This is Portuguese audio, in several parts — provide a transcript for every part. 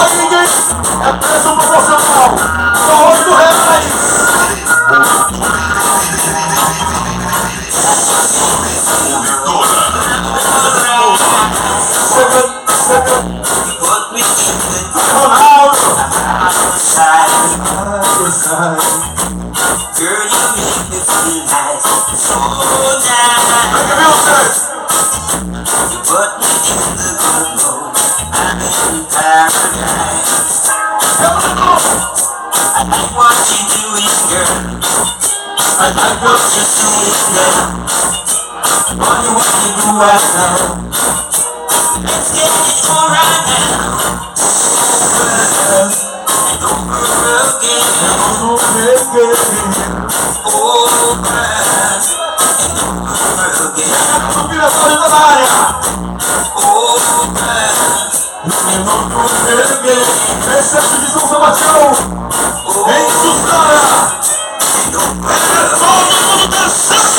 Aí ninguém é preço proporcional. Só R$8. Excesso de São Sebastião em juçaras. Todo mundo dançando.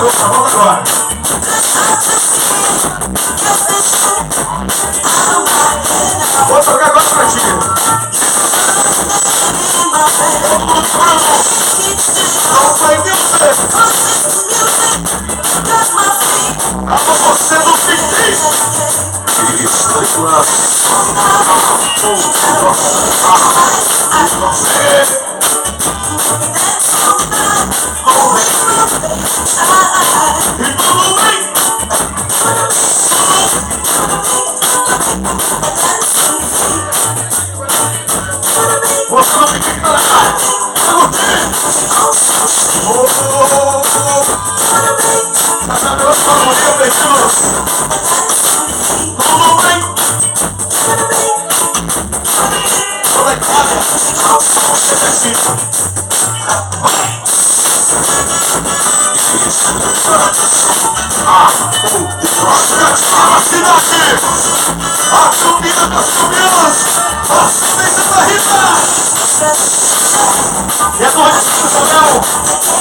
Vamos agora. Vou tocar agora pra ti. Não vai me ver. Alô, você do Piquet. A subida das subidas, a subida da Santa Rita. E a torre de São Sebastião.